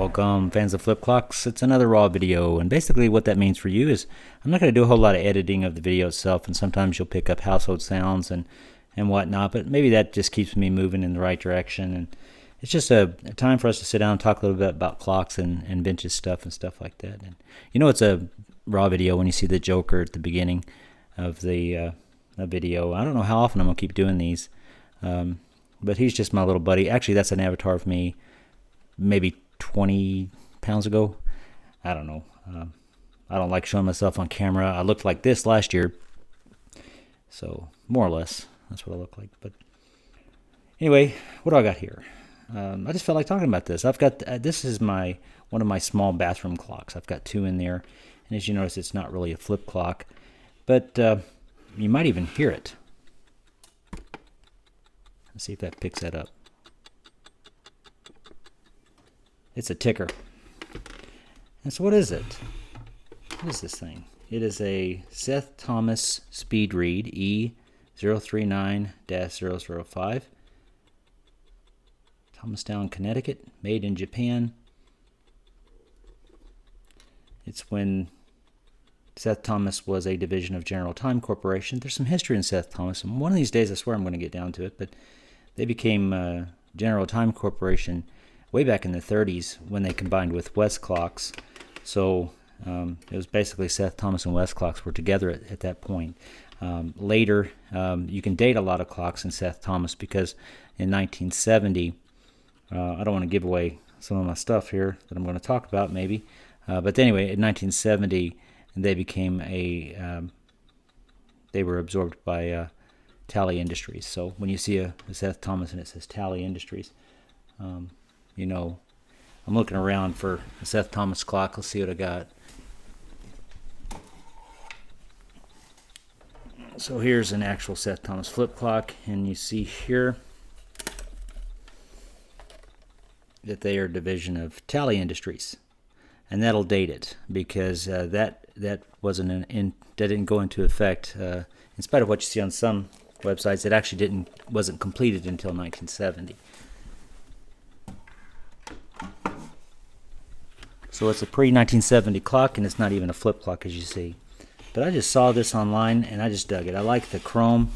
Welcome, fans of flip clocks. It's another raw video, and basically what that means for you is I'm not going to do a whole lot of editing of the video itself, and sometimes you'll pick up household sounds and whatnot, but maybe that just keeps me moving in the right direction. And it's just a time for us to sit down and talk a little bit about clocks and vintage stuff and stuff like that. And you know, it's a raw video when you see the Joker at the beginning of the video. I don't know how often I'm going to keep doing these, but he's just my little buddy. Actually, that's an avatar of me maybe 20 pounds ago. I don't know. I don't like showing myself on camera. I looked like this last year, so more or less that's what I look like. But anyway, what do I got here? I just felt like talking about this. I've got this is one of my small bathroom clocks. I've got two in there, and as you notice, it's not really a flip clock, but you might even hear it. Let's see if that picks that up. It's a ticker. And so what is it? What is this thing? It is a Seth Thomas speed read E039-005. Thomastown, Connecticut, made in Japan. It's when Seth Thomas was a division of General Time Corporation. There's some history in Seth Thomas, and one of these days I swear I'm going to get down to it, but they became General Time Corporation way back in the 30s when they combined with West Clocks. So it was basically Seth Thomas and West Clocks were together at that point. Later, you can date a lot of clocks in Seth Thomas because in 1970, I don't want to give away some of my stuff here that I'm going to talk about maybe, but anyway, in 1970, they became they were absorbed by Tally Industries. So when you see a Seth Thomas and it says Tally Industries, you know, I'm looking around for a Seth Thomas clock. Let's see what I got. So here's an actual Seth Thomas flip clock, and you see here that they are a division of Tally Industries, and that'll date it because that wasn't that didn't go into effect. In spite of what you see on some websites, it actually wasn't completed until 1970. So it's a pre-1970 clock, and it's not even a flip clock, as you see. But I just saw this online, and I just dug it. I like the chrome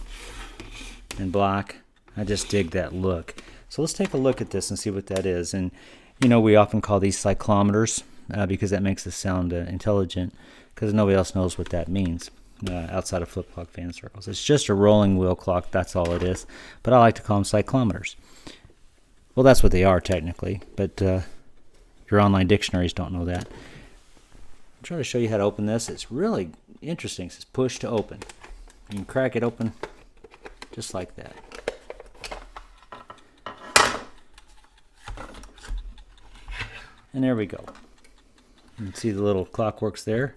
and black. I just dig that look. So let's take a look at this and see what that is. And, you know, we often call these cyclometers because that makes us sound intelligent, because nobody else knows what that means outside of flip clock fan circles. It's just a rolling wheel clock. That's all it is. But I like to call them cyclometers. Well, that's what they are technically, but your online dictionaries don't know that. I'm trying to show you how to open this. It's really interesting. It says push to open. You can crack it open just like that. And there we go. You can see the little clockworks there.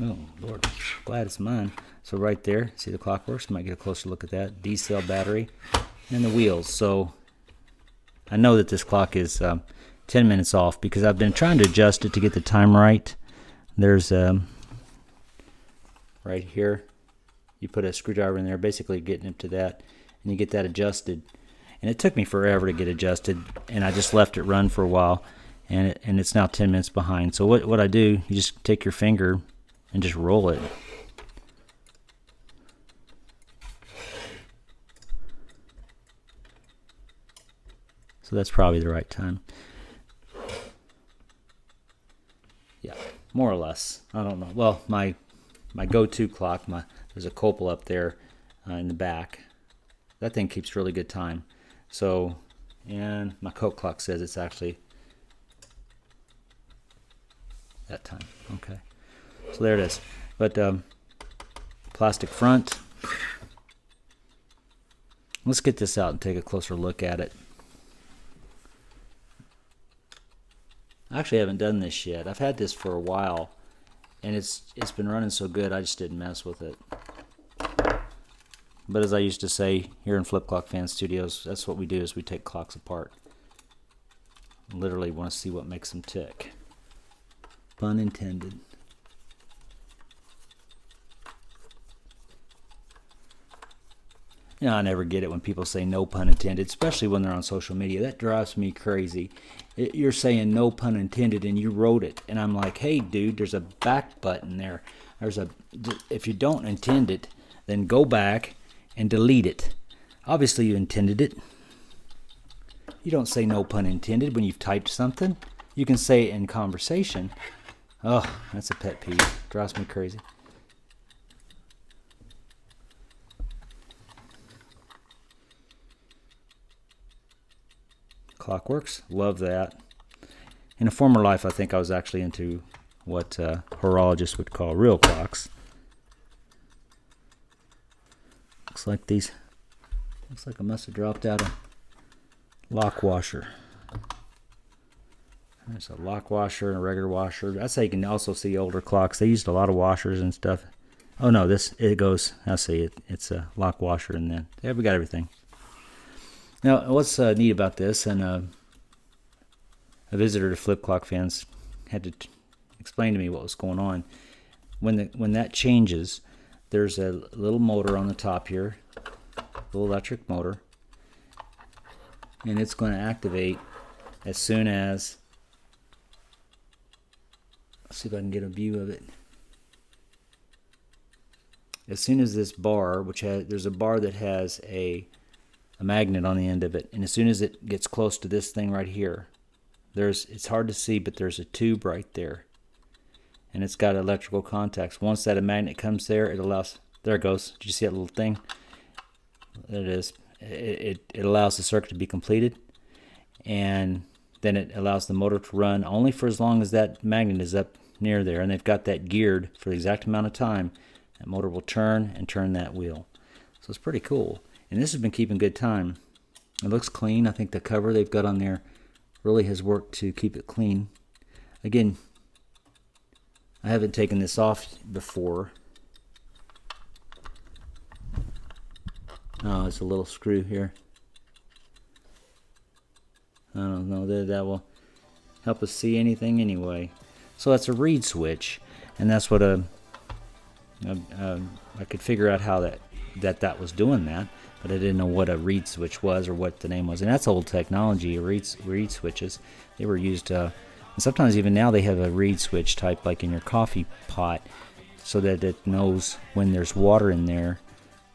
Oh, Lord. Glad it's mine. So right there, see the clockworks? You might get a closer look at that. D-cell battery. And the wheels. So I know that this clock is 10 minutes off because I've been trying to adjust it to get the time right. There's right here, you put a screwdriver in there, basically getting it to that, and you get that adjusted. And it took me forever to get adjusted, and I just left it run for a while, and it's now 10 minutes behind. So what I do, you just take your finger and just roll it. So that's probably the right time. Yeah, more or less. I don't know. Well, my go-to clock, there's a copal up there in the back. That thing keeps really good time. So, and my Coke clock says it's actually that time. Okay, so there it is. But plastic front. Let's get this out and take a closer look at it. I actually haven't done this yet. I've had this for a while, and it's been running so good I just didn't mess with it. But as I used to say here in Flip Clock Fan Studios, that's what we do, is we take clocks apart. Literally want to see what makes them tick. Pun intended. You know, I never get it when people say no pun intended, especially when they're on social media. That drives me crazy. You're saying no pun intended and you wrote it. And I'm like, hey, dude, there's a back button there. If you don't intend it, then go back and delete it. Obviously, you intended it. You don't say no pun intended when you've typed something. You can say it in conversation. Oh, that's a pet peeve. Drives me crazy. Clockworks, love that. In a former life, I think I was actually into what horologists would call real clocks. Looks like I must have dropped out a lock washer. There's a lock washer and a regular washer. That's how you can also see older clocks. They used a lot of washers and stuff. Oh no, it goes, I see it. It's a lock washer, and then yeah, we got everything. Now, what's neat about this, and a visitor to Flip Clock Fans had to explain to me what was going on. When that changes, there's a little motor on the top here, little electric motor, and it's going to activate as soon as, let's see if I can get a view of it. As soon as this bar, there's a bar that has a magnet on the end of it, and as soon as it gets close to this thing right here, it's hard to see, but there's a tube right there, and it's got electrical contacts. Once that magnet comes there, it allows, there it goes. Did you see that little thing? There it is. It allows the circuit to be completed, and then it allows the motor to run only for as long as that magnet is up near there, and they've got that geared for the exact amount of time. That motor will turn and turn that wheel. So it's pretty cool. And this has been keeping good time. It looks clean. I think the cover they've got on there really has worked to keep it clean. Again, I haven't taken this off before. Oh, it's a little screw here. I don't know that will help us see anything anyway. So that's a reed switch, and that's what I could figure out how that was doing that. But I didn't know what a reed switch was or what the name was. And that's old technology, reed switches. They were used, and sometimes even now they have a reed switch type like in your coffee pot, so that it knows when there's water in there.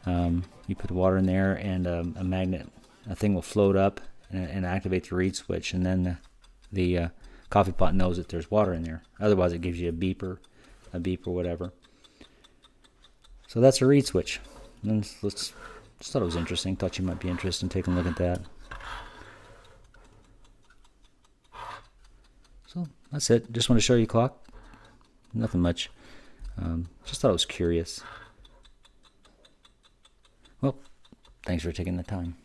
You put water in there, and a thing will float up and activate the reed switch, and then the coffee pot knows that there's water in there. Otherwise it gives you a beep or whatever. So that's a reed switch. And just thought it was interesting. Thought you might be interested in taking a look at that. So that's it. Just want to show you a clock. Nothing much. Just thought it was curious. Well, thanks for taking the time.